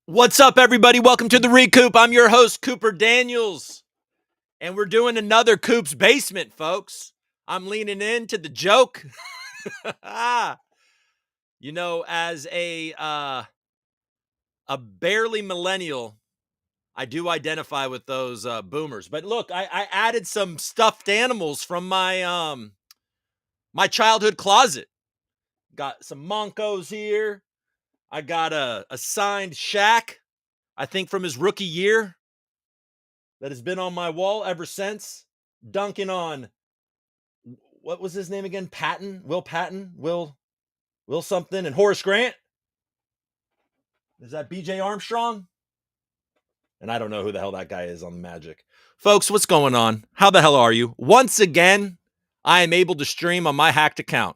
What's up, everybody? Welcome to the ReCoop. I'm your host, Cooper Daniels, and we're doing another Coop's Basement, folks. I'm leaning into the joke. As a barely millennial, I do identify with those boomers. But look, I added some stuffed animals from my childhood closet. Got some Moncos here. I got a signed Shaq, I think from his rookie year, that has been on my wall ever since. Dunking on, what was his name again? Patton, Will something, and Horace Grant. Is that BJ Armstrong? And I don't know who the hell that guy is on the Magic. Folks, what's going on? How the hell are you? Once again, I am able to stream on my hacked account.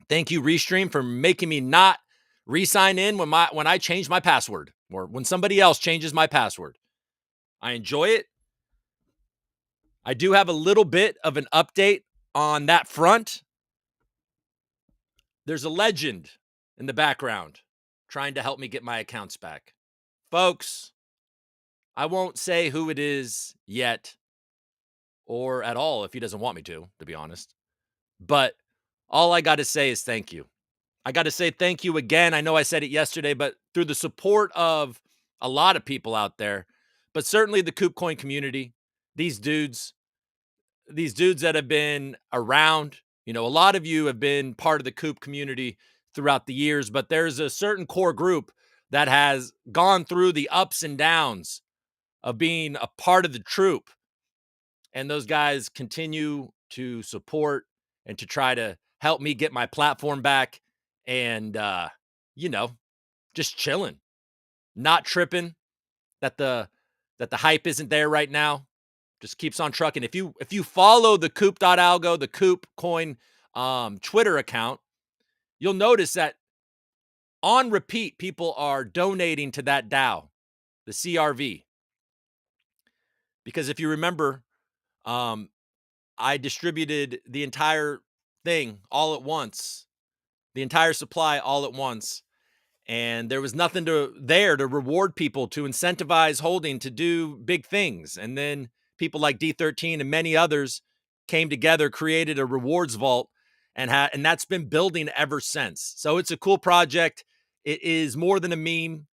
Thank you, Restream, for making me not re-sign in when I change my password or when somebody else changes my password. I enjoy it. I do have a little bit of an update on that front. There's a legend in the background trying to help me get my accounts back. Folks, I won't say who it is yet or at all if he doesn't want me to be honest. But all I got to say is thank you. I got to say thank you again. I know I said it yesterday, but through the support of a lot of people out there, but certainly the KoopCoin community, these dudes that have been around, a lot of you have been part of the Coop community throughout the years, but there's a certain core group that has gone through the ups and downs of being a part of the troop. And those guys continue to support and to try to help me get my platform back and, just chilling, not tripping that the hype isn't there right now. Just keeps on trucking. If you follow the Coop.algo, the KoopCoin Twitter account, you'll notice that on repeat, people are donating to that DAO, the CRV. Because if you remember, I distributed the entire thing all at once, the entire supply all at once. And there was nothing there to reward people, to incentivize holding, to do big things. And then people like D13 and many others came together, created a rewards vault, and that's been building ever since. So it's a cool project. It is more than a meme.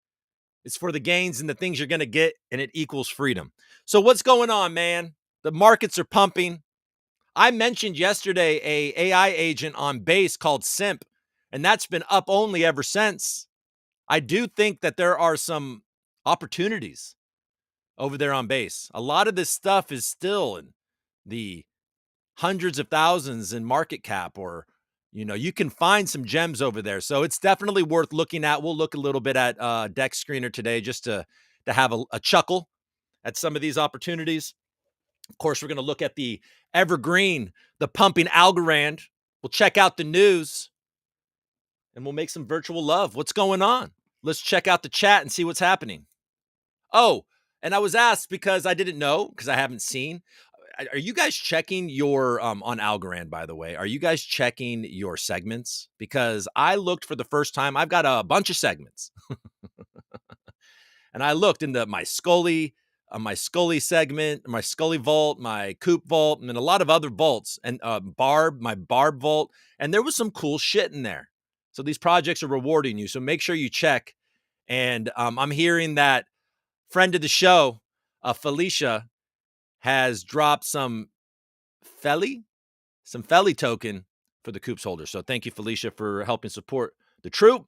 It's for the gains and the things you're going to get, and it equals freedom. So what's going on, man? The markets are pumping. I mentioned yesterday a AI agent on Base called Simp, and that's been up only ever since. I do think that there are some opportunities over there on Base. A lot of this stuff is still in the hundreds of thousands in market cap, or you can find some gems over there. So it's definitely worth looking at. We'll look a little bit at Dex Screener today just to have a chuckle at some of these opportunities. Of course, we're going to look at the evergreen, the pumping Algorand. We'll check out the news and we'll make some virtual love. What's going on? Let's check out the chat and see what's happening. Oh, and I was asked because I didn't know, because I haven't seen. Are you guys checking your on Algorand, by the way? Are you guys checking your segments? Because I looked for the first time. I've got a bunch of segments. And I looked into my Scully segment, my Scully vault, my Coop vault, and then a lot of other vaults, and my Barb vault, and there was some cool shit in there. So these projects are rewarding you. So make sure you check. And I'm hearing that friend of the show, Felicia, has dropped some Felly token for the Coops holder. So thank you, Felicia, for helping support the troop.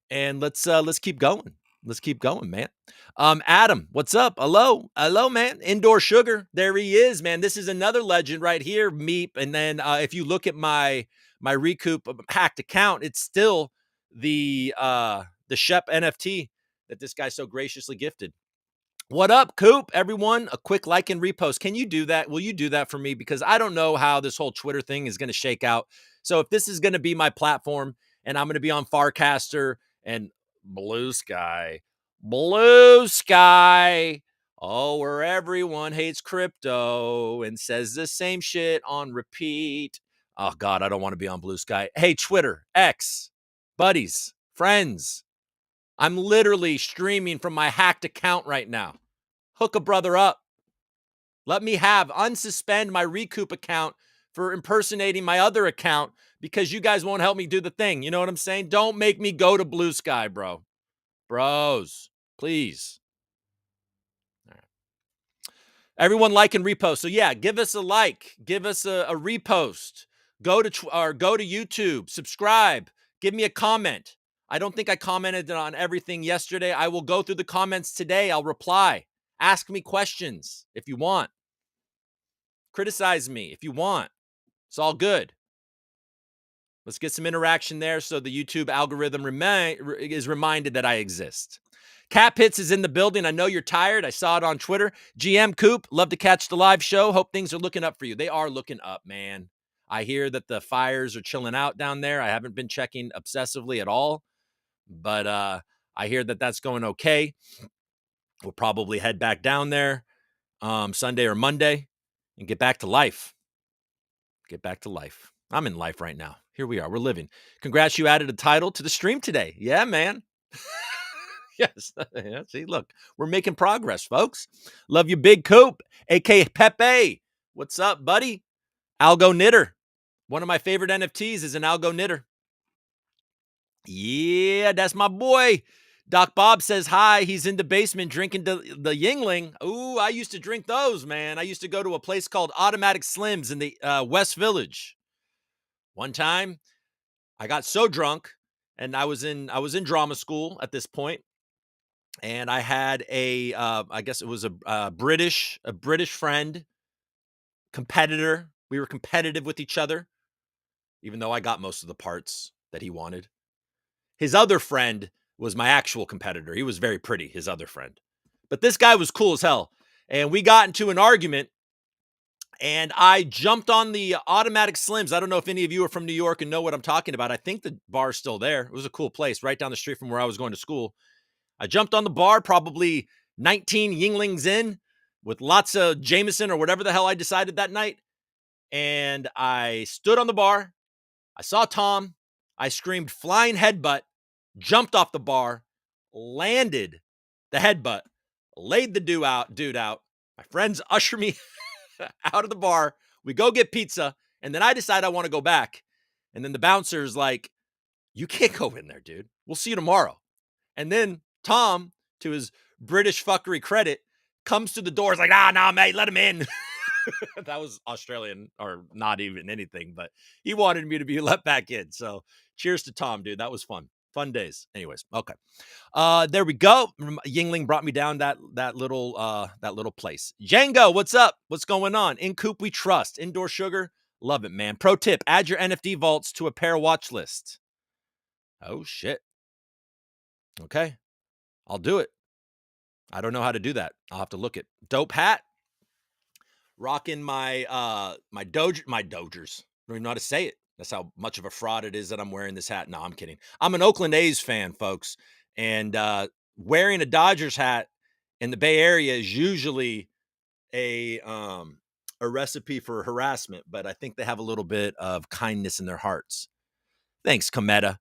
And let's keep going. Let's keep going, man. Adam, what's up? Hello, man. Indoor Sugar, there he is, man. This is another legend right here, Meep. And then if you look at my ReCoop hacked account, it's still the Shep NFT that this guy so graciously gifted. What up, Coop? Everyone, a quick like and repost. Can you do that? Will you do that for me? Because I don't know how this whole Twitter thing is going to shake out. So if this is going to be my platform and I'm going to be on Farcaster and Blue Sky, oh, where everyone hates crypto and says the same shit on repeat. Oh, God, I don't want to be on Blue Sky. Hey, Twitter, X, buddies, friends, I'm literally streaming from my hacked account right now. Hook a brother up. Let me unsuspend my ReCoop account for impersonating my other account because you guys won't help me do the thing. You know what I'm saying? Don't make me go to Blue Sky, bro. Bros, please. All right. Everyone like and repost. So yeah, give us a like, give us a repost. Go to YouTube, subscribe, give me a comment. I don't think I commented on everything yesterday. I will go through the comments today. I'll reply. Ask me questions if you want. Criticize me if you want. It's all good. Let's get some interaction there so the YouTube algorithm is reminded that I exist. Cap Hits is in the building. I know you're tired. I saw it on Twitter. GM Coop, love to catch the live show. Hope things are looking up for you. They are looking up, man. I hear that the fires are chilling out down there. I haven't been checking obsessively at all, but I hear that that's going okay. We'll probably head back down there Sunday or Monday and get back to life. Get back to life. I'm in life right now. Here we are. We're living. Congrats, you added a title to the stream today. Yeah, man. Yes. Yeah, see, look, we're making progress, folks. Love you, Big Coop, a.k.a. Pepe. What's up, buddy? Algo Knitter. One of my favorite NFTs is an Algo Knitter. Yeah, that's my boy. Doc Bob says hi. He's in the basement drinking the Yingling. Ooh, I used to drink those, man. I used to go to a place called Automatic Slims in the West Village. One time, I got so drunk, and I was in drama school at this point, and I had I guess it was a British friend, competitor. We were competitive with each other, even though I got most of the parts that he wanted. His other friend was my actual competitor. He was very pretty, his other friend. But this guy was cool as hell. And we got into an argument, and I jumped on the Automatic Slims. I don't know if any of you are from New York and know what I'm talking about. I think the bar's still there. It was a cool place right down the street from where I was going to school. I jumped on the bar, probably 19 Yinglings in with lots of Jameson or whatever the hell I decided that night. And I stood on the bar. I saw Tom. I screamed flying headbutt, jumped off the bar, landed the headbutt, laid the dude out. My friends usher me out of the bar. We go get pizza. And then I decide I want to go back. And then the bouncer's like, you can't go in there, dude. We'll see you tomorrow. And then Tom, to his British fuckery credit, comes to the door. He's like, nah, mate, let him in. That was Australian or not even anything, but he wanted me to be let back in. So cheers to Tom, dude. That was fun. Fun days. Anyways, okay. There we go. Yingling brought me down that little place. Django, what's up? What's going on? In Coop we trust. Indoor Sugar. Love it, man. Pro tip, add your NFT vaults to a pair watch list. Oh shit. Okay. I'll do it. I don't know how to do that. I'll have to look it. Dope hat. Rocking my Dodgers. I don't even know how to say it. That's how much of a fraud it is that I'm wearing this hat. No, I'm kidding. I'm an Oakland A's fan, folks. And wearing a Dodgers hat in the Bay Area is usually a recipe for harassment, but I think they have a little bit of kindness in their hearts. Thanks, Cometa.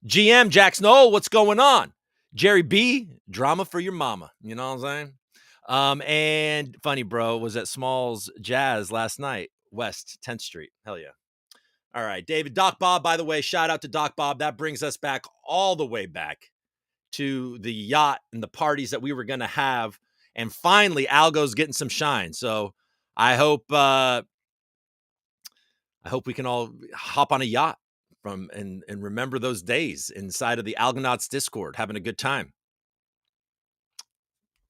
GM Jack Snow, what's going on? Jerry B, drama for your mama. You know what I'm saying? And funny, bro, was at Smalls Jazz last night, West 10th Street. Hell yeah. All right, David. Doc Bob, by the way, shout out to Doc Bob. That brings us back all the way back to the yacht and the parties that we were going to have. And finally, Algo's getting some shine. So I hope we can all hop on a yacht and remember those days inside of the Algonauts Discord, having a good time.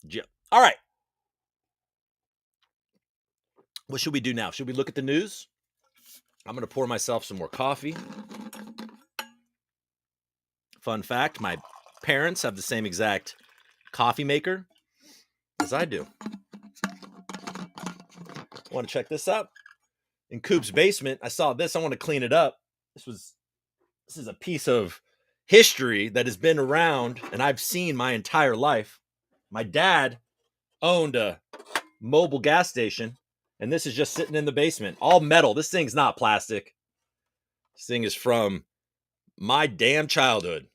Yeah. All right. What should we do now? Should we look at the news? I'm going to pour myself some more coffee. Fun fact, my parents have the same exact coffee maker as I do. Want to check this out? In Coop's basement, I saw this. I want to clean it up. This is a piece of history that has been around and I've seen my entire life. My dad owned a mobile gas station, and this is just sitting in the basement. All metal. This thing's not plastic. This thing is from my damn childhood.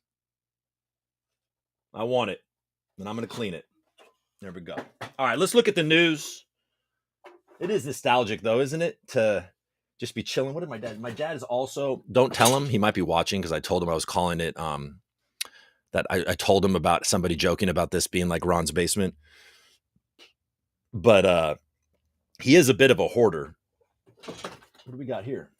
I want it, and I'm going to clean it. There we go. All right, let's look at the news. It is nostalgic, though, isn't it? To just be chilling. What did my dad? My dad is also. Don't tell him. He might be watching because I told him I was calling it. That I told him about somebody joking about this being like Ron's basement, but he is a bit of a hoarder. What do we got here?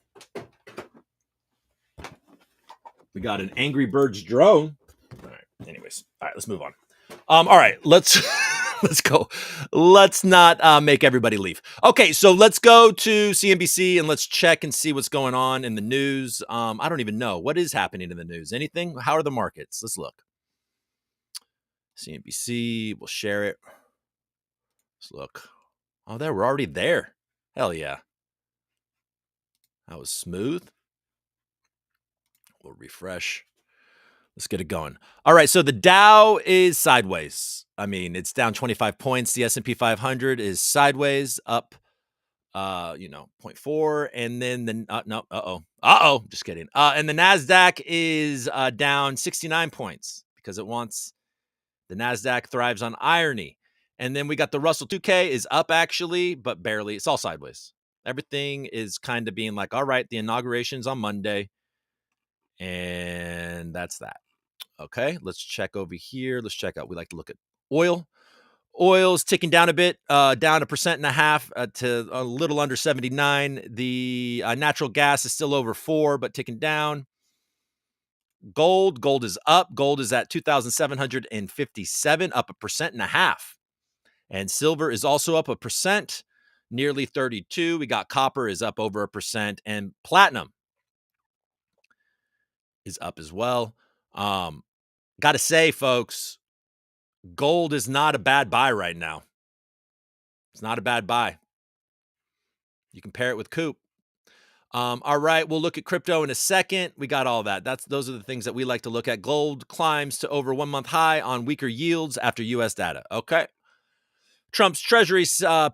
We got an Angry Birds drone. All right. Anyways, all right. Let's move on. All right. Let's let's go. Let's not make everybody leave. Okay. So let's go to CNBC and let's check and see what's going on in the news. I don't even know what is happening in the news. Anything? How are the markets? Let's look. CNBC. We'll share it. Let's look. Oh, there. We're already there. Hell yeah. That was smooth. We'll refresh. Let's get it going. All right, so the Dow is sideways. I mean, it's down 25 points. The S&P 500 is sideways, up, 0.4, and then just kidding. And the Nasdaq is down 69 points because it wants the Nasdaq thrives on irony. And then we got the Russell 2K is up actually, but barely. It's all sideways. Everything is kind of being like, all right, the inauguration's on Monday, and that's that. Okay, let's check over here. Let's check out. We like to look at oil. Oil's ticking down a bit, down 1.5% to a little under 79. The natural gas is still over 4, but ticking down. Gold is up. Gold is at 2,757, up 1.5%. And silver is also up 1%, nearly 32. We got copper is up over 1%, and platinum is up as well. Got to say, folks, gold is not a bad buy right now. It's not a bad buy. You can pair it with COOP. All right, we'll look at crypto in a second. We got all that. Those are the things that we like to look at. Gold climbs to over 1 month high on weaker yields after U.S. data. Okay. Trump's Treasury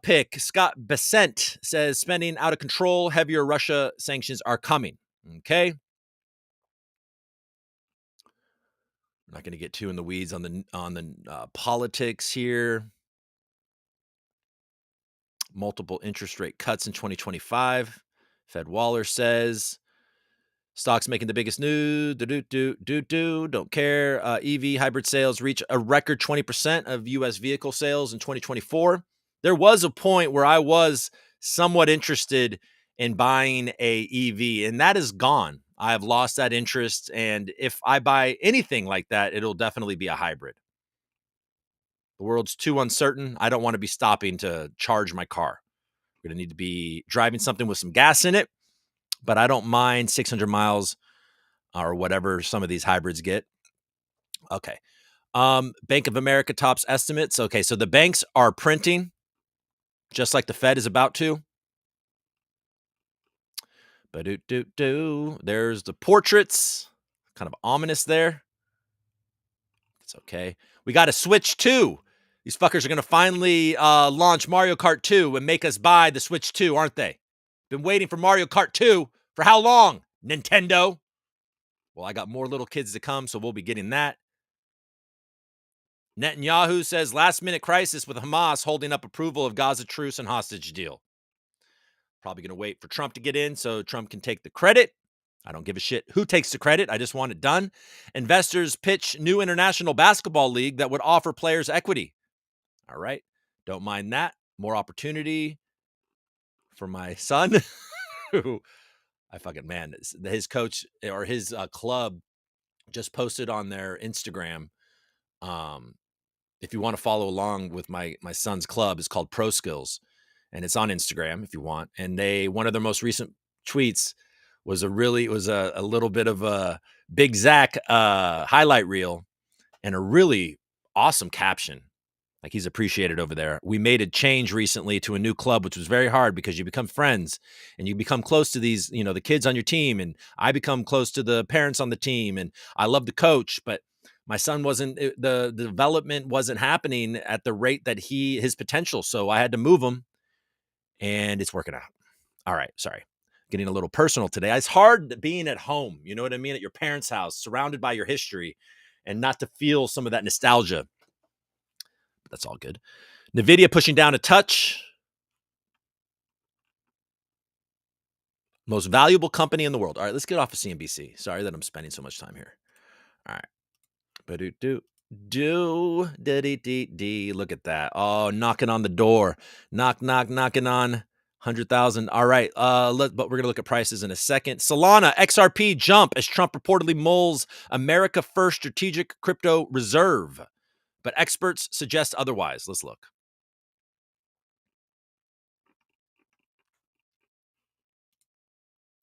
pick, Scott Bessent, says spending out of control, heavier Russia sanctions are coming. Okay. I'm not going to get too in the weeds on the politics here. Multiple interest rate cuts in 2025. Fed Waller says stocks making the biggest news. Don't care. EV hybrid sales reach a record 20% of U.S. vehicle sales in 2024. There was a point where I was somewhat interested in buying a EV, and that is gone. I have lost that interest, and if I buy anything like that, it'll definitely be a hybrid. The world's too uncertain. I don't want to be stopping to charge my car. We're going to need to be driving something with some gas in it, but I don't mind 600 miles or whatever some of these hybrids get. Okay. Bank of America tops estimates. Okay, so the banks are printing just like the Fed is about to. There's the portraits. Kind of ominous there. It's okay. We got a Switch 2. These fuckers are going to finally launch Mario Kart 2 and make us buy the Switch 2, aren't they? Been waiting for Mario Kart 2 for how long, Nintendo? Well, I got more little kids to come, so we'll be getting that. Netanyahu says last-minute crisis with Hamas holding up approval of Gaza truce and hostage deal. Probably going to wait for Trump to get in so Trump can take the credit. I don't give a shit who takes the credit. I just want it done. Investors pitch new international basketball league that would offer players equity. All right. Don't mind that. More opportunity for my son, who his coach or his club just posted on their Instagram. If you want to follow along with my son's club, it's called Pro Skills, and it's on Instagram if you want. And one of their most recent tweets was a little bit of a Big Zach highlight reel and a really awesome caption. Like, he's appreciated over there. We made a change recently to a new club, which was very hard because you become friends and you become close to these, the kids on your team. And I become close to the parents on the team. And I love the coach, but my son the development wasn't happening at the rate that his potential. So I had to move him, and it's working out. All right. Sorry. Getting a little personal today. It's hard being at home. You know what I mean? At your parents' house, surrounded by your history. and not to feel some of that nostalgia. But that's all good. NVIDIA pushing down a touch. Most valuable company in the world. All right, let's get off of CNBC. Sorry that I'm spending so much time here. All right. Ba-do-do-do-dee-dee-dee. Look at that. Oh, knocking on the door. Knock, knock, knocking on 100,000. All right. But we're going to look at prices in a second. Solana, XRP jump as Trump reportedly mulls America First strategic crypto reserve. But experts suggest otherwise. Let's look.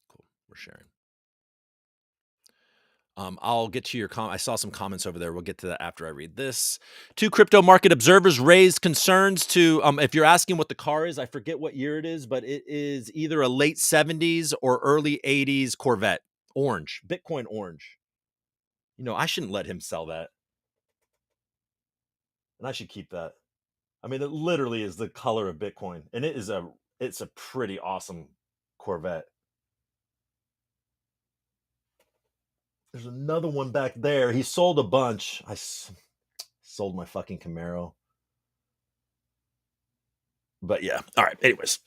Cool. We're sharing. I'll get to your I saw some comments over there. We'll get to that after I read this. 2 crypto market observers raised concerns to, if you're asking what the car is, I forget what year it is, but it is either a late 70s or early 80s Corvette. Orange. Bitcoin orange. You know, I shouldn't let him sell that. And I should keep that. I mean, it literally is the color of Bitcoin. And it's a pretty awesome Corvette. There's another one back there. He sold a bunch. I sold my fucking Camaro. But yeah. All right. Anyways.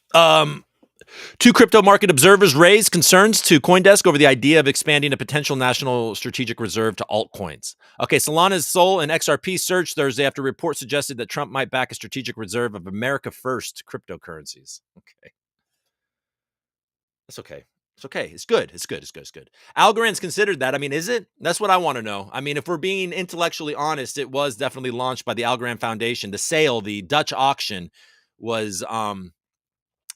2 crypto market observers raised concerns to CoinDesk over the idea of expanding a potential national strategic reserve to altcoins. Okay, Solana's SOL and XRP surged Thursday after a report suggested that Trump might back a strategic reserve of America First cryptocurrencies. Okay. That's okay. It's okay. It's good. It's good. It's good. It's good. Algorand's considered that. I mean, is it? That's what I want to know. I mean, if we're being intellectually honest, it was definitely launched by the Algorand Foundation. The sale, the Dutch auction, was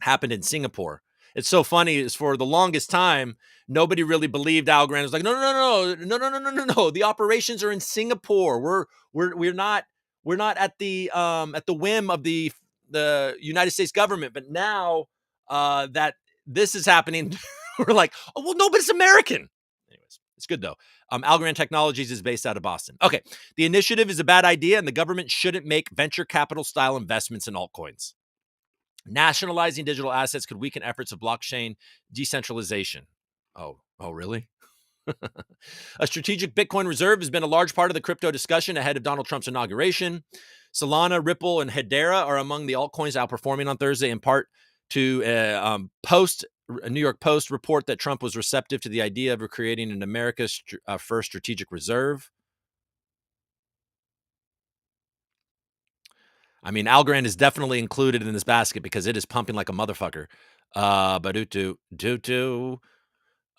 happened in Singapore. It's so funny is for the longest time, nobody really believed Algorand. It was like, no. The operations are in Singapore. We're not at the whim of the United States government. But now that this is happening, we're like, oh well, no, but it's American. Anyways, it's good though. Algorand Technologies is based out of Boston. Okay, the initiative is a bad idea, and the government shouldn't make venture capital style investments in altcoins. Nationalizing digital assets could weaken efforts of blockchain decentralization. Oh, really? A strategic Bitcoin reserve has been a large part of the crypto discussion ahead of Donald Trump's inauguration. Solana, Ripple, and Hedera are among the altcoins outperforming on Thursday, in part to a New York Post report that Trump was receptive to the idea of creating an America's first strategic reserve. I mean, Algorand is definitely included in this basket because it is pumping like a motherfucker.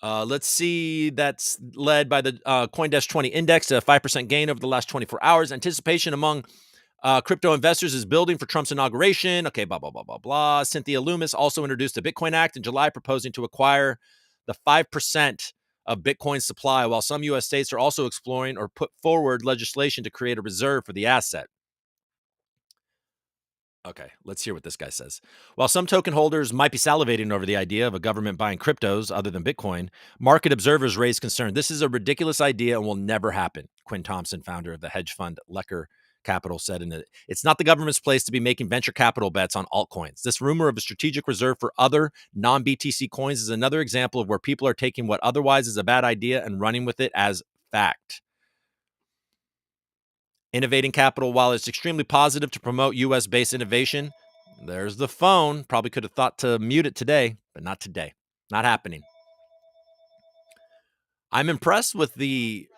Let's see. That's led by the CoinDesk 20 index, a 5% gain over the last 24 hours. Anticipation among crypto investors is building for Trump's inauguration. Okay, blah, blah, blah, blah, blah. Cynthia Loomis also introduced the Bitcoin Act in July, proposing to acquire the 5% of Bitcoin supply, while some U.S. states are also exploring or put forward legislation to create a reserve for the asset. Okay, let's hear what this guy says. While some token holders might be salivating over the idea of a government buying cryptos other than Bitcoin, market observers raise concern. This is a ridiculous idea and will never happen, Quinn Thompson, founder of the hedge fund Lecker Capital, said in it. It's not the government's place to be making venture capital bets on altcoins. This rumor of a strategic reserve for other non-BTC coins is another example of where people are taking what otherwise is a bad idea and running with it as fact. Innovating capital, while it's extremely positive to promote U.S.-based innovation, there's the phone. Probably could have thought to mute it today, but not today. Not happening. I'm impressed with there's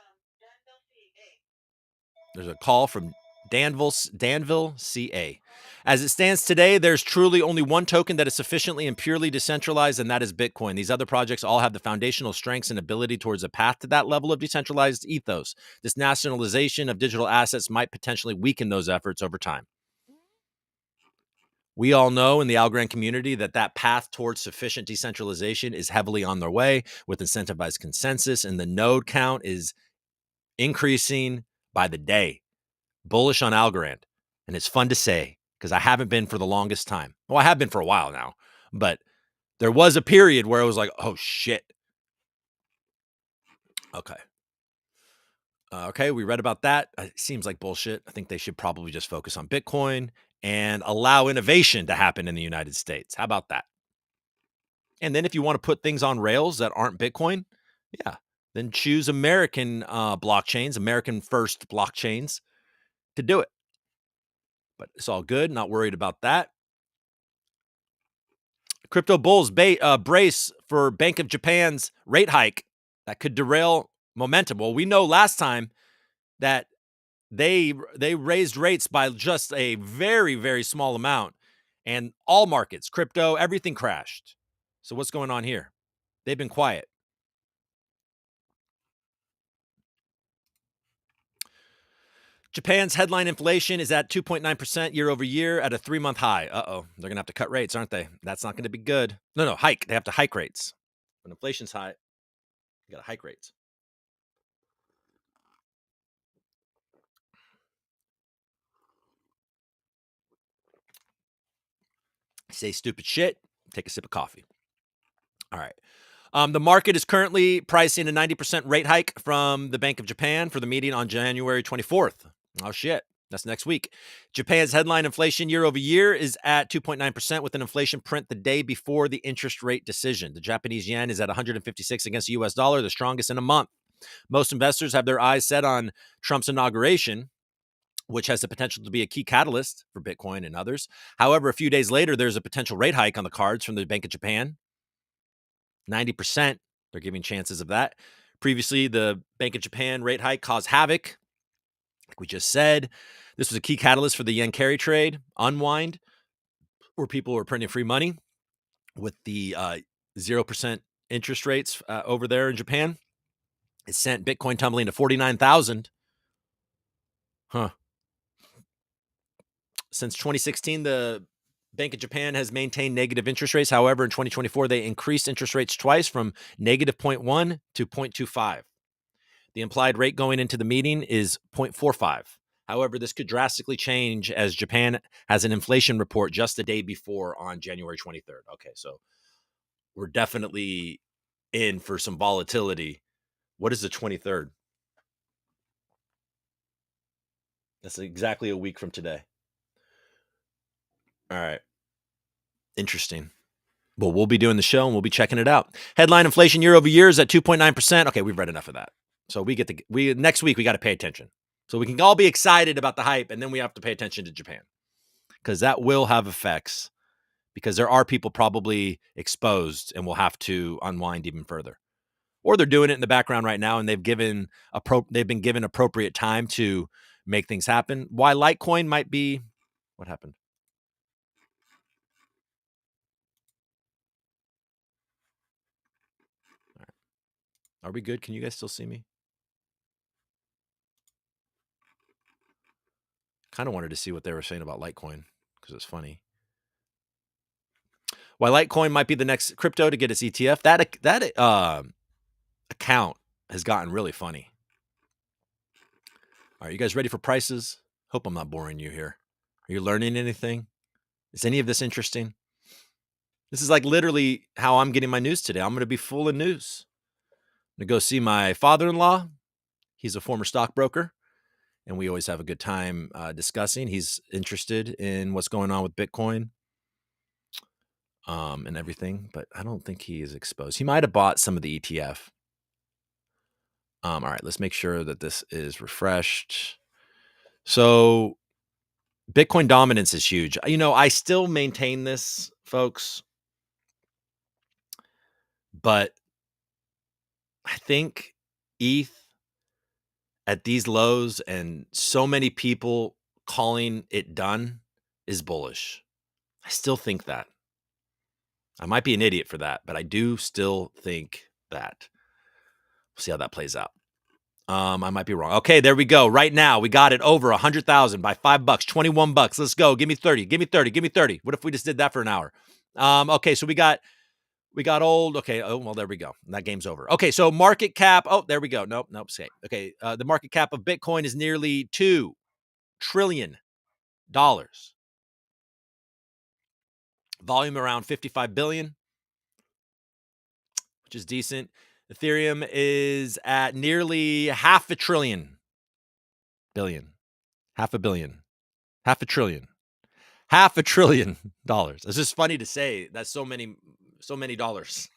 a call from Danville, CA. As it stands today, there's truly only one token that is sufficiently and purely decentralized, and that is Bitcoin. These other projects all have the foundational strengths and ability towards a path to that level of decentralized ethos. This nationalization of digital assets might potentially weaken those efforts over time. We all know in the Algorand community that path towards sufficient decentralization is heavily on their way with incentivized consensus, and the node count is increasing by the day. Bullish on Algorand. And it's fun to say because I haven't been for the longest time. Well, I have been for a while now, but there was a period where I was like, oh shit. Okay. Okay, we read about that. It seems like bullshit. I think they should probably just focus on Bitcoin and allow innovation to happen in the United States. How about that? And then if you want to put things on rails that aren't Bitcoin, yeah, then choose American blockchains, American first blockchains to do it. But it's all good. Not worried about that. Crypto bulls brace for Bank of Japan's rate hike that could derail momentum. Well, we know last time that they raised rates by just a very, very small amount, and all markets, crypto, everything crashed. So what's going on here? They've been quiet. Japan's headline inflation is at 2.9% year over year at a 3-month high. Uh-oh. They're going to have to cut rates, aren't they? That's not going to be good. No, hike. They have to hike rates. When inflation's high, you got to hike rates. Say stupid shit, take a sip of coffee. All right. The market is currently pricing a 90% rate hike from the Bank of Japan for the meeting on January 24th. Oh, shit. That's next week. Japan's headline inflation year over year is at 2.9% with an inflation print the day before the interest rate decision. The Japanese yen is at 156 against the US dollar, the strongest in a month. Most investors have their eyes set on Trump's inauguration, which has the potential to be a key catalyst for Bitcoin and others. However, a few days later, there's a potential rate hike on the cards from the Bank of Japan. 90%, they're giving chances of that. Previously, the Bank of Japan rate hike caused havoc. Like we just said, this was a key catalyst for the yen carry trade unwind, where people were printing free money with the 0% interest rates over there in Japan. It sent Bitcoin tumbling to 49,000. Huh. Since 2016, the Bank of Japan has maintained negative interest rates. However, in 2024, they increased interest rates twice from negative 0.1 to 0.25. The implied rate going into the meeting is 0.45. However, this could drastically change as Japan has an inflation report just the day before on January 23rd. Okay, so we're definitely in for some volatility. What is the 23rd? That's exactly a week from today. All right. Interesting. Well, we'll be doing the show and we'll be checking it out. Headline inflation year over year is at 2.9%. Okay, we've read enough of that. So next week we got to pay attention. So we can all be excited about the hype, and then we have to pay attention to Japan because that will have effects, because there are people probably exposed and will have to unwind even further. Or they're doing it in the background right now, and they've been given appropriate time to make things happen. Why Litecoin might be what happened? All right. Are we good? Can you guys still see me? Kind of wanted to see what they were saying about Litecoin because it's funny. Why Litecoin might be the next crypto to get its ETF. That account has gotten really funny. All right, you guys ready for prices? Hope I'm not boring you here. Are you learning anything? Is any of this interesting? This is like literally how I'm getting my news today. I'm going to be full of news. I'm going to go see my father-in-law. He's a former stockbroker, and we always have a good time discussing. He's interested in what's going on with Bitcoin and everything, but I don't think he is exposed. He might have bought some of the ETF. All right, let's make sure that this is refreshed. So Bitcoin dominance is huge. I still maintain this, folks, but I think ETH at these lows and so many people calling it done is bullish. I still think that. I might be an idiot for that, but I do still think that. We'll see how that plays out. I might be wrong. Okay, there we go. Right now, we got it over 100,000 by $5, $21. Let's go. Give me 30. Give me 30. Give me 30. What if we just did that for an hour? Okay, so we got old. Okay. Oh, well, there we go. That game's over. Okay. So market cap. Oh, there we go. Nope. Say. Okay. The market cap of Bitcoin is nearly $2 trillion. Volume around 55 billion, which is decent. Ethereum is at nearly half a trillion. Billion. Half a billion. Half a trillion. $500 billion. It's just funny to say that's so many dollars.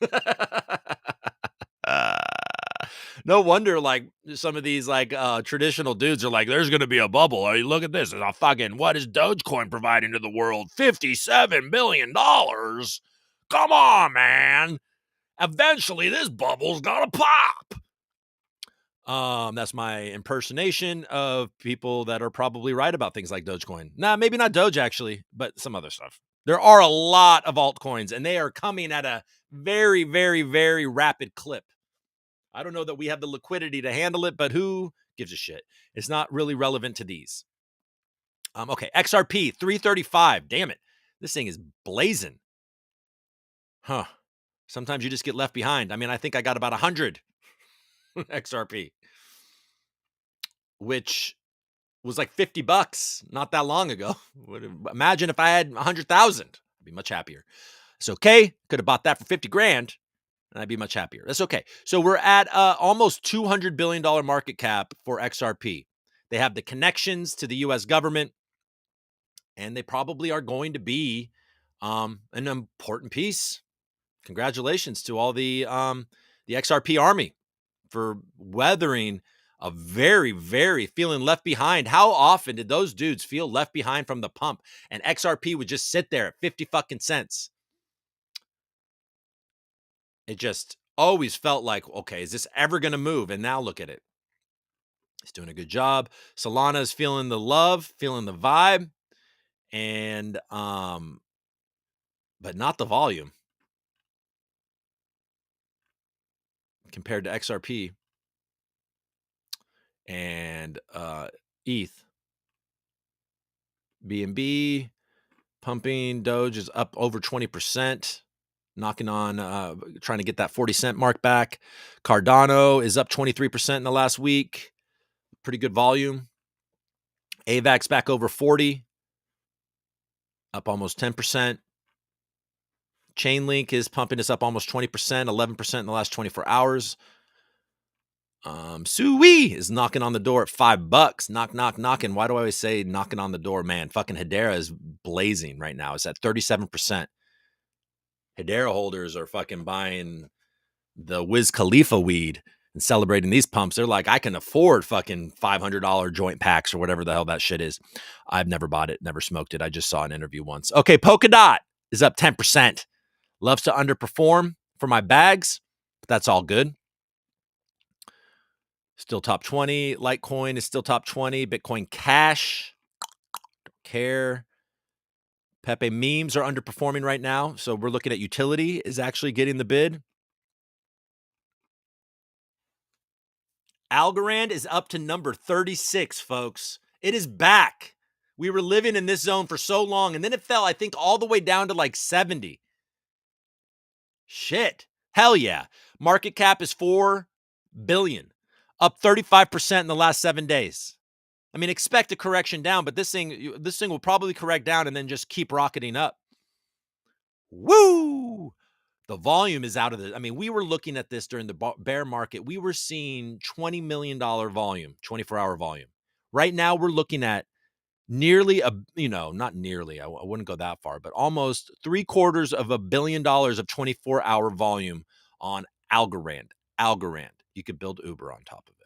No wonder, like, some of these, like, traditional dudes are like, "There's gonna be a bubble. Hey, look at this. It's a fucking what is Dogecoin providing to the world? $57 billion. Come on, man. Eventually, this bubble's gonna pop." That's my impersonation of people that are probably right about things like Dogecoin. Nah, maybe not Doge actually, but some other stuff. There are a lot of altcoins, and they are coming at a very, very, very rapid clip. I don't know that we have the liquidity to handle it, but who gives a shit? It's not really relevant to these. Okay, XRP 335. Damn it, this thing is blazing. Huh? Sometimes you just get left behind. I mean, I think I got about 100 XRP, which was like $50 not that long ago. Imagine if I had 100,000. I'd be much happier. It's okay. Could have bought that for 50 grand and I'd be much happier. That's okay. So we're at almost $200 billion market cap for XRP. They have the connections to the US government, and they probably are going to be an important piece. Congratulations to all the XRP army for weathering a very, very feeling left behind. How often did those dudes feel left behind from the pump and XRP would just sit there at 50 fucking cents? It just always felt like, okay, is this ever going to move? And now look at it. It's doing a good job. Solana is feeling the love, feeling the vibe, and but not the volume compared to XRP and ETH. BNB pumping. Doge is up over 20%, knocking on, trying to get that 40 cent mark back. Cardano is up 23% in the last week. Pretty good volume. AVAX back over 40, up almost 10%. Chainlink is pumping us up almost 20%, 11% in the last 24 hours. Sui is knocking on the door at $5. Knock, knock, knocking. Why do I always say knocking on the door? Man, fucking Hedera is blazing right now. It's at 37%. Hedera holders are fucking buying the Wiz Khalifa weed and celebrating these pumps. They're like, I can afford fucking $500 joint packs or whatever the hell that shit is. I've never bought it, never smoked it. I just saw an interview once. Okay, Polkadot is up 10%. Loves to underperform for my bags, but that's all good. Still top 20. Litecoin is still top 20. Bitcoin Cash, don't care. Pepe memes are underperforming right now. So we're looking at utility is actually getting the bid. Algorand is up to number 36, folks. It is back. We were living in this zone for so long, and then it fell, I think, all the way down to like 70. Shit. Hell yeah. Market cap is $4 billion, up 35% in the last 7 days. I mean, expect a correction down, but this thing will probably correct down and then just keep rocketing up. Woo! The volume is out of the. I mean, we were looking at this during the bear market. We were seeing $20 million volume, 24-hour volume. Right now, we're looking at nearly not nearly, I wouldn't go that far, but almost $750 million of 24-hour volume on Algorand. Algorand. You could build Uber on top of it.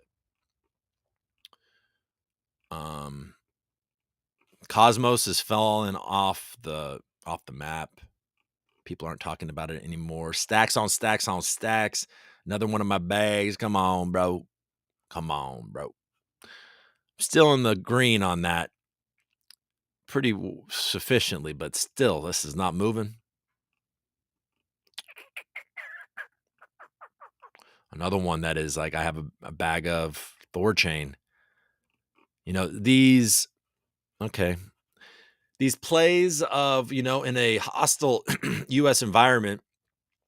Cosmos is falling off the map. People aren't talking about it anymore. Stacks on stacks on stacks. Another one of my bags. Come on, bro. Come on, bro. Still in the green on that. Pretty sufficiently, but still, this is not moving. Another one that is like I have a bag of Thorchain. These plays of, in a hostile US environment,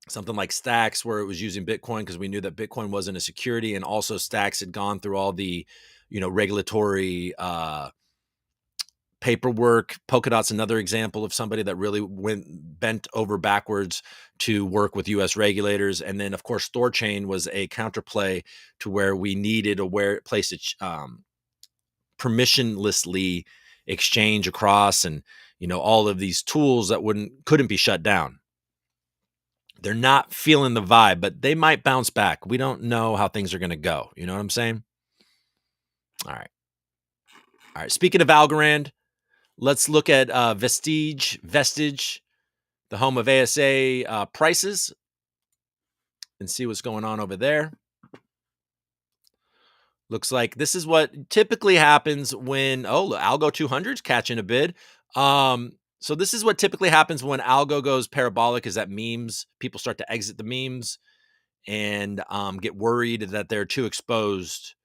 something like Stacks, where it was using Bitcoin because we knew that Bitcoin wasn't a security, and also Stacks had gone through all the, regulatory paperwork. Polkadot's another example of somebody that really bent over backwards to work with US regulators. And then, of course, Thorchain was a counterplay to where we needed a place to permissionlessly exchange across, and all of these tools that couldn't be shut down. They're not feeling the vibe, but they might bounce back. We don't know how things are going to go. You know what I'm saying? All right. All right. Speaking of Algorand, let's look at Vestige, the home of ASA prices, and see what's going on over there. Looks like this is what typically happens when Algo 200's catching a bid. So this is what typically happens when Algo goes parabolic, is that people start to exit the memes and get worried that they're too exposed,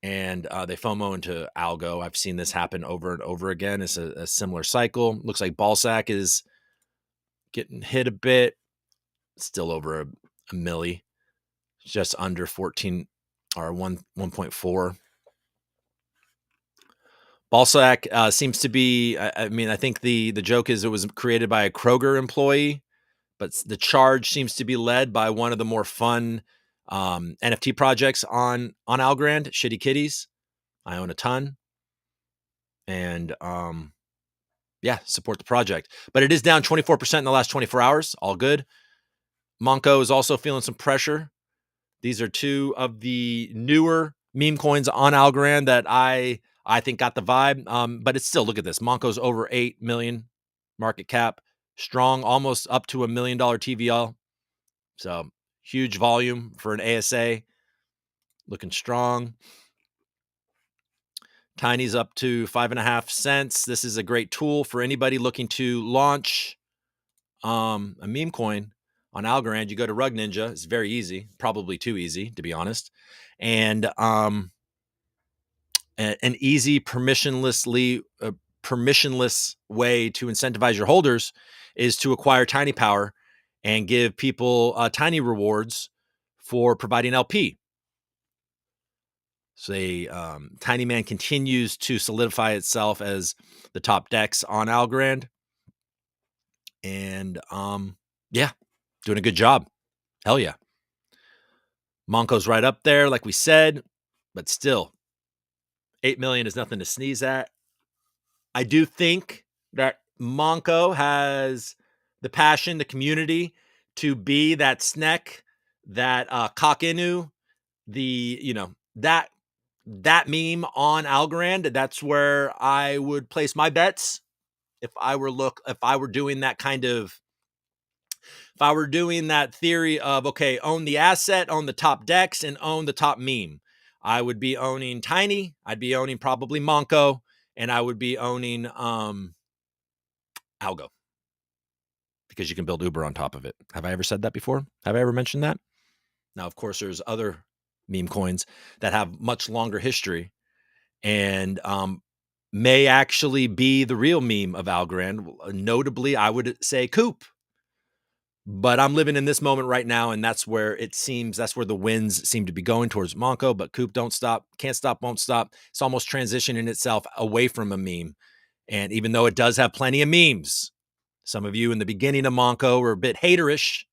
and they FOMO into Algo. I've seen this happen over and over again. It's a similar cycle. Looks like Ballsack is getting hit a bit, still over a milli, just under 14 or 1.4. Ballsack seems to be, I mean, I think the joke is it was created by a Kroger employee, but the charge seems to be led by one of the more fun NFT projects on Algorand, Shitty Kitties. I own a ton, and yeah, support the project. But it is down 24% in the last 24 hours. All good. Monko is also feeling some pressure. These are two of the newer meme coins on Algorand that I think got the vibe. But it's still, look at this. Monko's over 8 million market cap, strong, almost up to $1 million TVL. So huge volume for an ASA, looking strong. Tiny's up to 5.5 cents. This is a great tool for anybody looking to launch a meme coin on Algorand. You go to Rug Ninja. It's very easy, probably too easy, to be honest. And an easy permissionless way to incentivize your holders is to acquire Tiny Power and give people tiny rewards for providing LP. So Tiny Man continues to solidify itself as the top DEX on Algorand. And yeah, doing a good job. Hell yeah. Monko's right up there, like we said, but still, 8 million is nothing to sneeze at. I do think that Monko has the passion, the community to be that Sneck, that Kakenu, that meme on Algorand. That's where I would place my bets if I were doing that kind of, if I were doing that theory of, okay, own the asset, own the top DEX, and own the top meme. I would be owning Tiny. I'd be owning probably Monko, and I would be owning Algo, because you can build Uber on top of it. Have I ever said that before? Have I ever mentioned that? Now, of course, there's other meme coins that have much longer history and may actually be the real meme of Algorand. Notably, I would say COOP. But I'm living in this moment right now, and that's where the winds seem to be going towards Monko. But COOP, don't stop, can't stop, won't stop. It's almost transitioning itself away from a meme. And even though it does have plenty of memes, some of you in the beginning of Monko were a bit haterish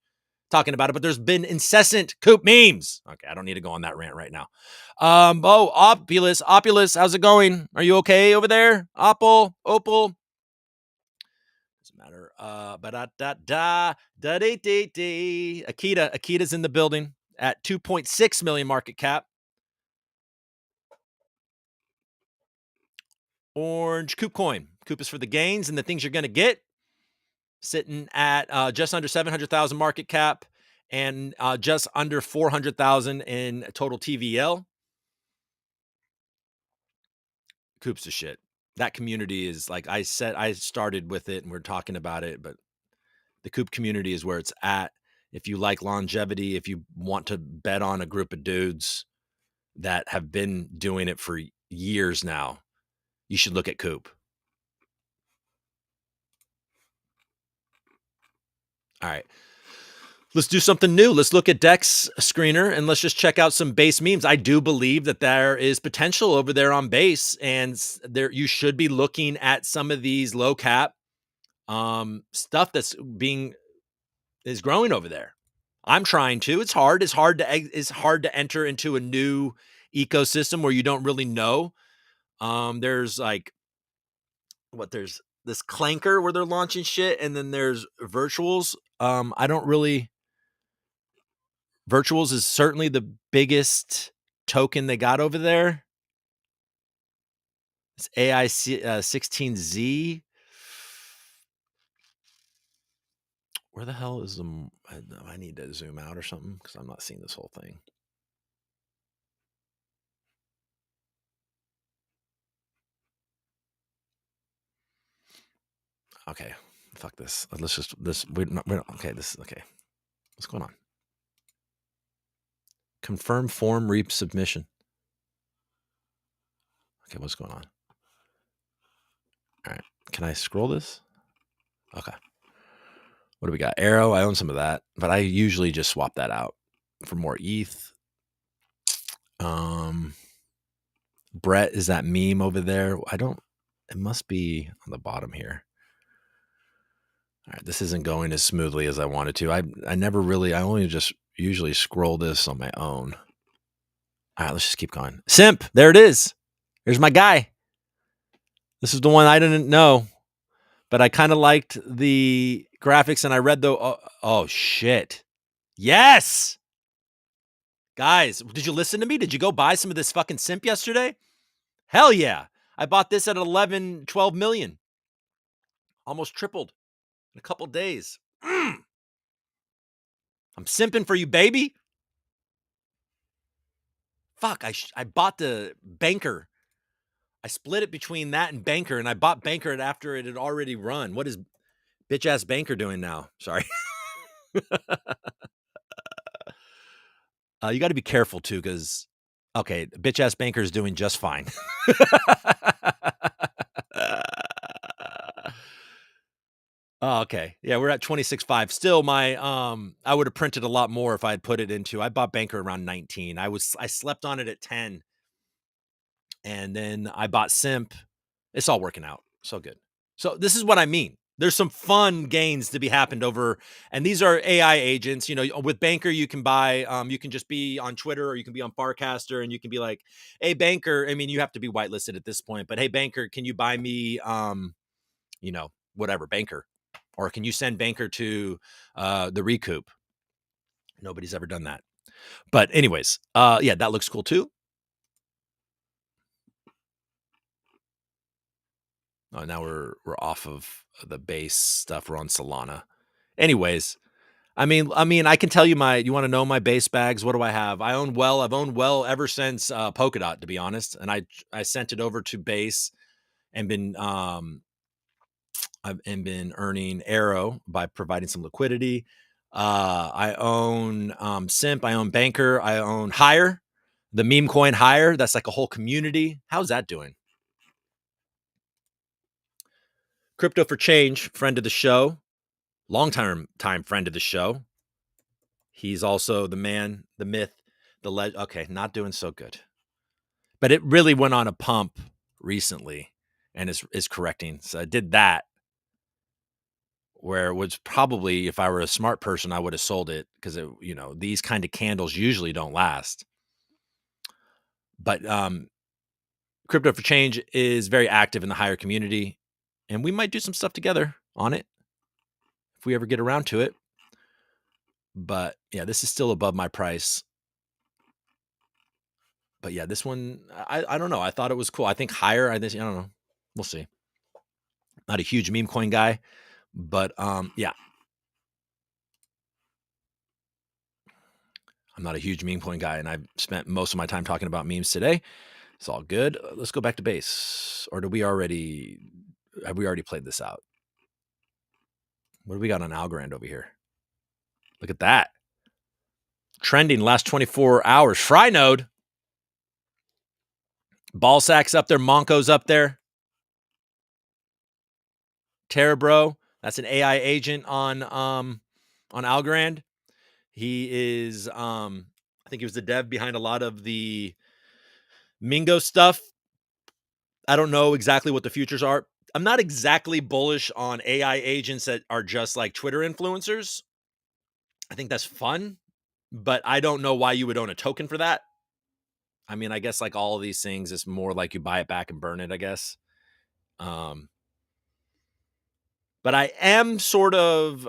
talking about it, but there's been incessant COOP memes. Okay, I don't need to go on that rant right now. Opulus, how's it going? Are you okay over there? Opal. Doesn't matter. Akita's in the building at 2.6 million market cap. Orange COOP coin. COOP is for the gains and the things you're going to get. Sitting at just under 700,000 market cap and just under 400,000 in total TVL. COOP's the shit. That community is, like I said, I started with it and we're talking about it, but the COOP community is where it's at. If you like longevity, if you want to bet on a group of dudes that have been doing it for years now, you should look at COOP. All right. Let's do something new. Let's look at Dex Screener and let's just check out some base memes. I do believe that there is potential over there on base, and there you should be looking at some of these low cap stuff that's is growing over there. I'm trying to. It's hard. It's hard to enter into a new ecosystem where you don't really know. There's like there's this clanker where they're launching shit, and then there's virtuals. I don't really. Virtuals is certainly the biggest token they got over there. It's AI 16Z. Where the hell is the? I need to zoom out or something because I'm not seeing this whole thing. Okay, fuck this. Let's just this. We're not, okay. This is okay. What's going on? Confirm form resubmission. Okay, what's going on? All right, can I scroll this? Okay. What do we got? Arrow. I own some of that, but I usually just swap that out for more ETH. Brett is that meme over there. I don't. It must be on the bottom here. All right, this isn't going as smoothly as I wanted to. I never really. I only just usually scroll this on my own. All right, let's just keep going. Simp. There it is. Here's my guy. This is the one I didn't know, but I kind of liked the graphics, and I read the. Oh shit! Yes, guys, did you listen to me? Did you go buy some of this fucking simp yesterday? Hell yeah! I bought this at 11, 12 million. Almost tripled in a couple days. I'm simping for you, baby. Fuck, I bought the banker. I split it between that and banker, and I bought banker after it had already run. What is bitch ass banker doing now? Sorry. You got to be careful too, because okay, bitch ass banker is doing just fine. Oh, okay. Yeah, we're at 26.5. Still, my I would have printed a lot more if I had put it into. I bought banker around 19. I slept on it at 10, and then I bought simp. It's all working out so good. So this is what I mean. There's some fun gains to be happened over, and these are AI agents. You know, with banker you can buy. You can just be on Twitter or you can be on Farcaster, and you can be like, "Hey banker." I mean, you have to be whitelisted at this point, but hey banker, can you buy me, you know, whatever banker, or can you send banker to the ReCoop? Nobody's ever done that, but anyways, yeah, that looks cool too. Oh, now we're off of the base stuff. We're on Solana. Anyways, I mean, I can tell you you want to know my base bags? What do I have? I've owned well ever since Polkadot, to be honest. And I sent it over to base and I've been earning Arrow by providing some liquidity. I own Simp, I own Banker, I own Hire, the meme coin Hire. That's like a whole community. How's that doing? Crypto for Change, friend of the show, long-term friend of the show. He's also the man, the myth, the legend. Okay, not doing so good. But it really went on a pump recently and is correcting. So I did that where it was probably, if I were a smart person, I would have sold it because these kind of candles usually don't last. But Crypto for Change is very active in the Hire community, and we might do some stuff together on it if we ever get around to it. But yeah, this is still above my price. But yeah, this one, I don't know. I thought it was cool. I think Hire, I don't know. We'll see. Not a huge meme coin guy, but yeah. I'm not a huge meme coin guy, and I've spent most of my time talking about memes today. It's all good. Let's go back to base. Or have we already played this out? What do we got on Algorand over here? Look at that. Trending last 24 hours. Fry node. Ballsack's up there. Monko's up there. Terabro. That's an AI agent on Algorand. He is I think he was the dev behind a lot of the Mingo stuff. I don't know exactly what the futures are. I'm not exactly bullish on AI agents that are just like Twitter influencers. I think that's fun, but I don't know why you would own a token for that. I mean, I guess like all of these things, it's more like you buy it back and burn it, I guess. But I am sort of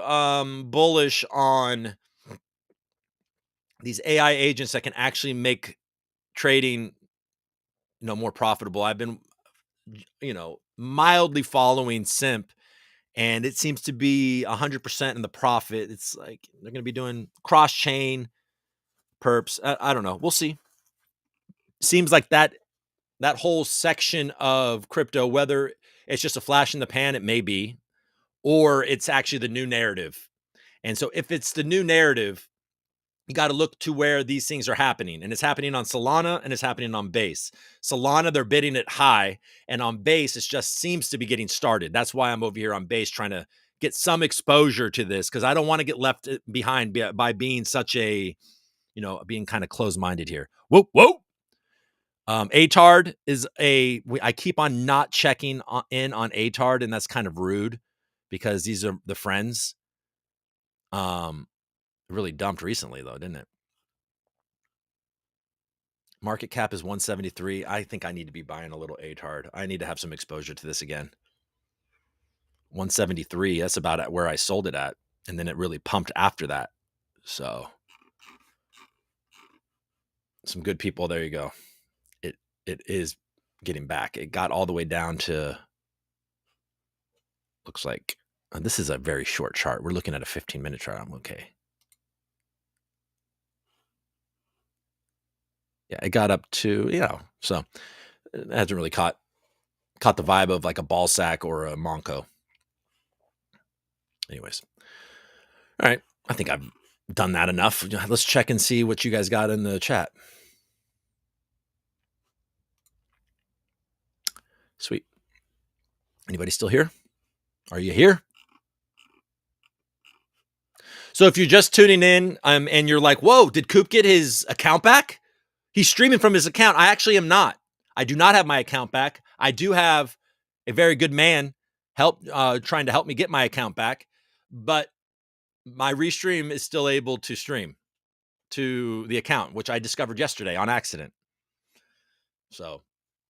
bullish on these AI agents that can actually make trading, more profitable. I've been, mildly following Simp, and it seems to be 100% in the profit. It's like they're going to be doing cross chain perps. I don't know. We'll see. Seems like that whole section of crypto, whether it's just a flash in the pan, it may be, or it's actually the new narrative. And so if it's the new narrative, you got to look to where these things are happening. And it's happening on Solana and it's happening on Base. Solana, they're bidding it high. And on Base, it just seems to be getting started. That's why I'm over here on Base trying to get some exposure to this, because I don't want to get left behind by being such a, being kind of closed-minded here. Whoa, whoa. ATARD is I keep on not checking in on ATARD, and that's kind of rude because these are the friends. Really dumped recently though, didn't it? Market cap is 173. I think I need to be buying a little ATARD. I need to have some exposure to this again. 173, that's about at where I sold it at. And then it really pumped after that. So some good people. There you go. It is getting back. It got all the way down to, looks like, this is a very short chart. We're looking at a 15-minute chart. I'm okay. Yeah, it got up to, so it hasn't really caught the vibe of like a ball sack or a Monco. Anyways. All right. I think I've done that enough. Let's check and see what you guys got in the chat. Sweet. Anybody still here? Are you here? So if you're just tuning in and you're like, whoa, did Coop get his account back? He's streaming from his account. I actually am not. I do not have my account back. I do have a very good man trying to help me get my account back, but my restream is still able to stream to the account, which I discovered yesterday on accident. So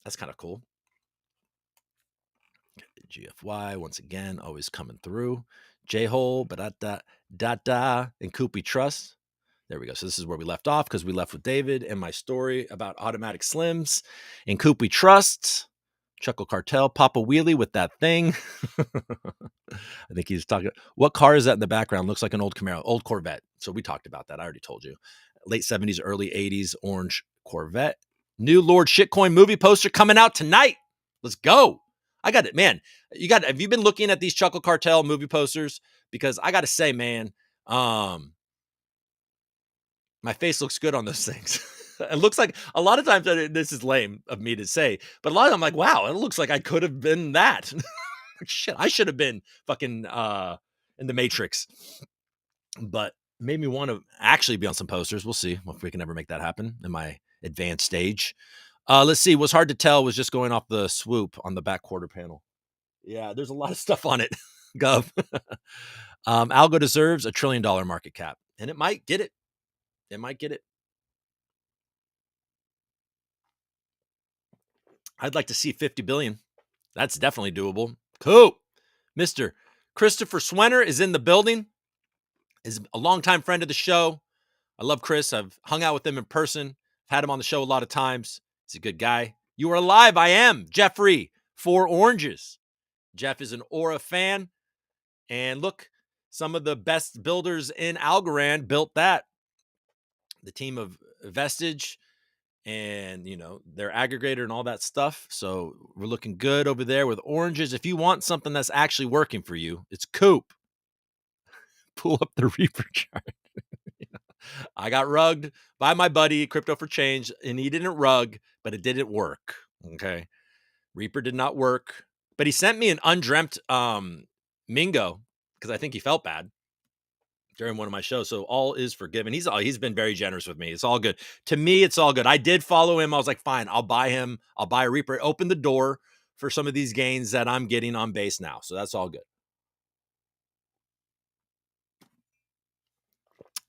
that's kind of cool. GFY once again, always coming through. J-hole, da and Coop we trust. There we go. So this is where we left off, because we left with David and my story about automatic slims. In Coop we trust. Chuckle Cartel, Papa Wheelie with that thing. I think he's talking. What car is that in the background? Looks like an old Camaro, old Corvette. So we talked about that. I already told you. Late 70s, early 80s, orange Corvette. New Lord Shitcoin movie poster coming out tonight. Let's go. I got it, man. Have you been looking at these Chuckle Cartel movie posters? Because I got to say, man, my face looks good on those things. It looks like a lot of times, this is lame of me to say, but a lot of them I'm like, wow, it looks like I could have been that. Shit, I should have been fucking in the Matrix. But made me want to actually be on some posters. We'll see if we can ever make that happen in my advanced stage. Let's see. What's hard to tell was just going off the swoop on the back quarter panel. Yeah, there's a lot of stuff on it. Gov. Algo deserves $1 trillion market cap, and it might get it. It might get it. I'd like to see 50 billion. That's definitely doable. Cool. Mr. Christopher Swenner is in the building. Is a longtime friend of the show. I love Chris. I've hung out with him in person. I've had him on the show a lot of times. He's a good guy. You are alive. I am. Jeffrey, 4 oranges. Jeff is an Aura fan. And look, some of the best builders in Algorand built that. The team of Vestige and, their aggregator and all that stuff. So we're looking good over there with oranges. If you want something that's actually working for you, it's Coop. Pull up the Reaper chart. I got rugged by my buddy, Crypto for Change, and he didn't rug, but it didn't work. Okay. Reaper did not work, but he sent me an undreamt Mingo because I think he felt bad during one of my shows. So all is forgiven. He's been very generous with me. It's all good. To me, it's all good. I did follow him. I was like, fine, I'll buy him. I'll buy a Reaper. Open the door for some of these gains that I'm getting on base now. So that's all good.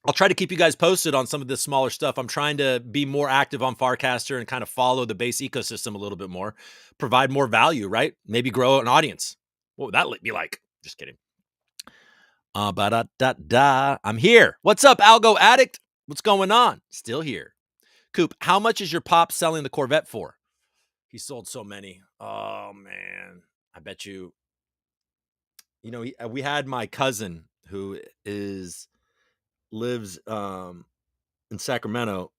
I'll try to keep you guys posted on some of this smaller stuff. I'm trying to be more active on Farcaster and kind of follow the base ecosystem a little bit more, provide more value, right? Maybe grow an audience. What would that be like? Just kidding. Ba-da-da-da. I'm here. What's up, Algo Addict? What's going on? Still here. Coop, how much is your pop selling the Corvette for? He sold so many. Oh, man. I bet you, we had my cousin who lives in Sacramento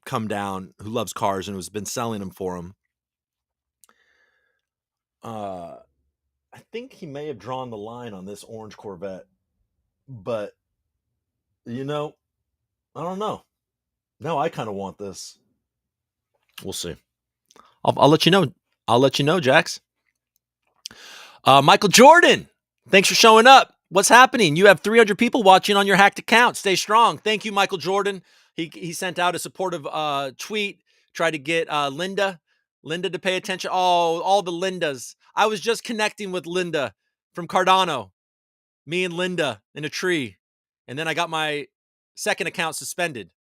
come down, who loves cars and has been selling them for him. I think he may have drawn the line on this orange Corvette, but you know, I don't know. Now I kind of want this. We'll see. I'll let you know. I'll let you know, Jax. Michael Jordan, thanks for showing up. What's happening? You have 300 people watching on your hacked account. Stay strong. Thank you, Michael Jordan. He sent out a supportive tweet. Tried to get Linda to pay attention. Oh, all the Lindas. I was just connecting with Linda from Cardano. Me and Linda in a tree. And then I got my second account suspended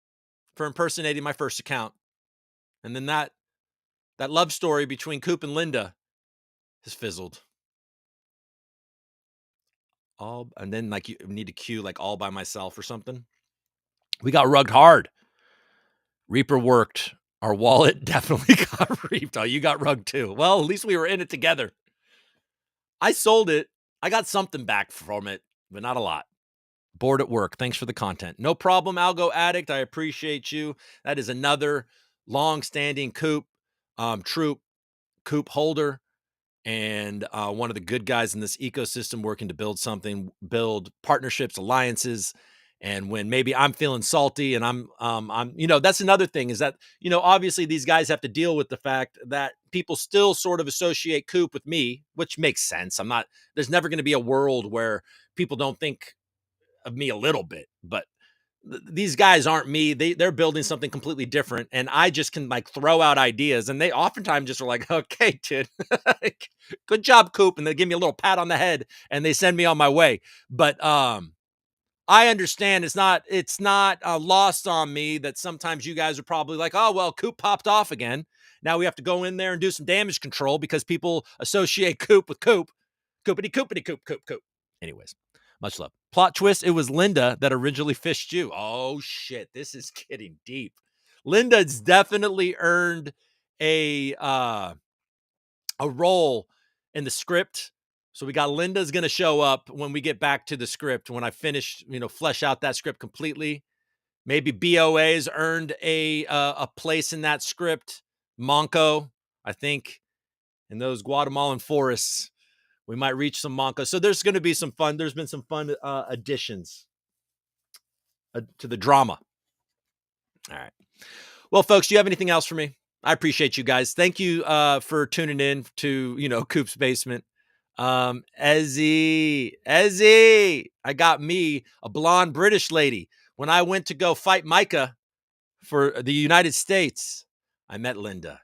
for impersonating my first account. And then that love story between Coop and Linda has fizzled. And then like you need to queue like all by myself or something. We got rugged hard. Reaper worked. Our wallet definitely got reaped. Oh, you got rugged too. Well, at least we were in it together. I sold it. I got something back from it, but not a lot. Bored at work. Thanks for the content. No problem, Algo Addict. I appreciate you. That is another long-standing Coop troop, Coop holder, and one of the good guys in this ecosystem working to build partnerships, alliances. And when maybe I'm feeling salty and I'm that's another thing is that, obviously these guys have to deal with the fact that people still sort of associate Coop with me, which makes sense. There's never going to be a world where people don't think of me a little bit, but these guys aren't me. They're building something completely different, and I just can like throw out ideas, and they oftentimes just are like, "Okay, dude, good job, Coop," and they give me a little pat on the head, and they send me on my way. But I understand it's not lost on me that sometimes you guys are probably like, "Oh well, Coop popped off again. Now we have to go in there and do some damage control because people associate Coop with Coop, Coopity Coopity Coop Coop Coop." Anyways. Much love. Plot twist, it was Linda that originally fished you. Oh, shit. This is getting deep. Linda's definitely earned a role in the script. So we got Linda's going to show up when we get back to the script. When I finish, flesh out that script completely. Maybe BOA's earned a place in that script. Monco, I think, in those Guatemalan forests. We might reach some Monco. So there's going to be some fun. There's been some fun additions to the drama. All right. Well, folks, do you have anything else for me? I appreciate you guys. Thank you for tuning in to, Coop's Basement. Ezzy, I got me a blonde British lady. When I went to go fight Micah for the United States, I met Linda.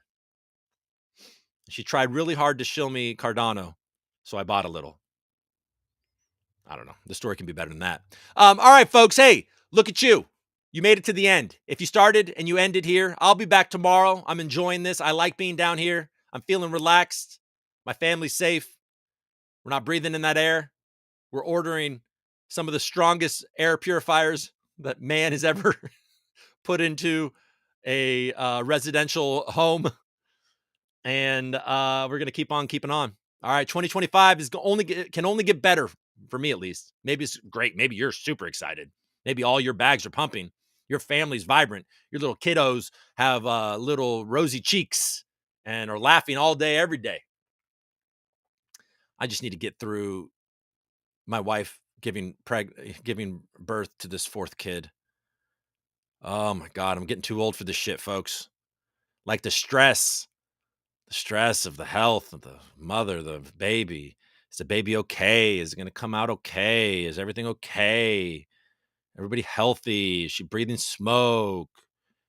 She tried really hard to shill me Cardano, so I bought a little. I don't know. The story can be better than that. All right, folks. Hey, look at you. You made it to the end. If you started and you ended here, I'll be back tomorrow. I'm enjoying this. I like being down here. I'm feeling relaxed. My family's safe. We're not breathing in that air. We're ordering some of the strongest air purifiers that man has ever put into a residential home. And we're going to keep on keeping on. All right, 2025 can only get better for me, at least. Maybe it's great. Maybe you're super excited. Maybe all your bags are pumping. Your family's vibrant. Your little kiddos have little rosy cheeks and are laughing all day, every day. I just need to get through my wife giving birth to this fourth kid. Oh my God, I'm getting too old for this shit, folks. Like the stress of the health of the mother, the baby. Is the baby okay? Is it going to come out okay? Is everything okay? Everybody healthy? Is she breathing smoke?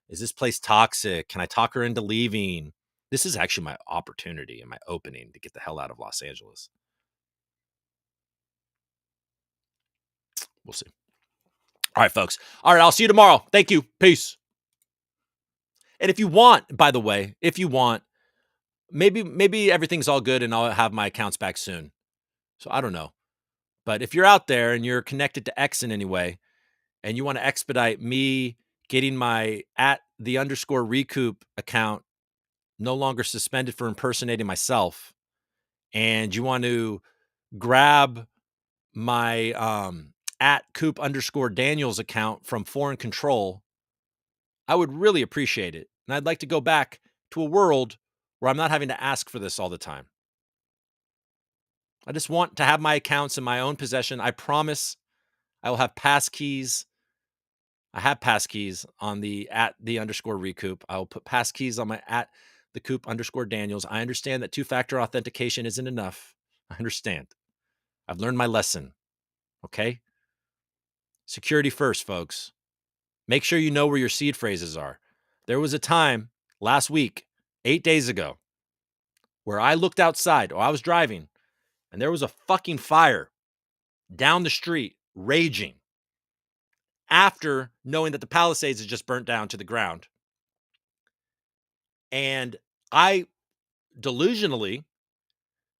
Is this place toxic? Can I talk her into leaving? This is actually my opportunity and my opening to get the hell out of Los Angeles. We'll see. All right, folks. All right, I'll see you tomorrow. Thank you. Peace. And if you want, by the way, maybe everything's all good and I'll have my accounts back soon. So I don't know. But if you're out there and you're connected to X in any way and you want to expedite me getting my at the underscore ReCoop account no longer suspended for impersonating myself, and you want to grab my at Coop underscore Daniels account from foreign control, I would really appreciate it. And I'd like to go back to a world where I'm not having to ask for this all the time. I just want to have my accounts in my own possession. I promise I will have passkeys. I have passkeys on the at the underscore recoup. I will put passkeys on my at the coop underscore Daniels. I understand that two-factor authentication isn't enough. I understand. I've learned my lesson. Okay. Security first, folks. Make sure you know where your seed phrases are. There was a time last week, 8 days ago, where I looked outside, or I was driving, and there was a fucking fire down the street raging after knowing that the Palisades had just burnt down to the ground. And I delusionally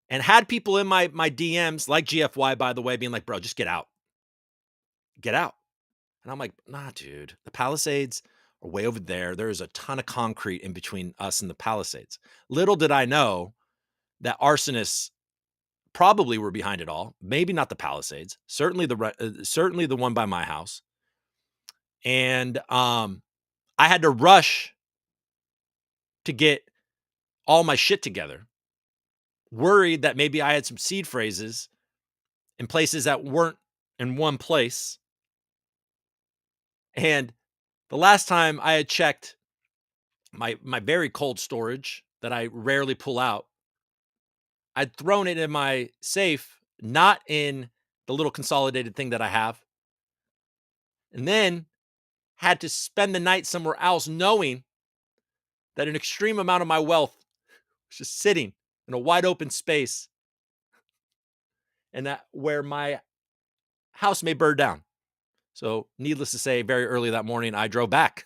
and had people in my DMs, like GFY, by the way, being like, bro, just get out. Get out. And I'm like, nah, dude, the Palisades are way over there. There is a ton of concrete in between us and the Palisades. Little did I know that arsonists probably were behind it all. Maybe not the Palisades. Certainly the one by my house. And I had to rush to get all my shit together, worried that maybe I had some seed phrases in places that weren't in one place. And the last time I had checked my very cold storage that I rarely pull out, I'd thrown it in my safe, not in the little consolidated thing that I have, and then had to spend the night somewhere else knowing that an extreme amount of my wealth was just sitting in a wide open space and that where my house may burn down. So, needless to say, very early that morning, I drove back.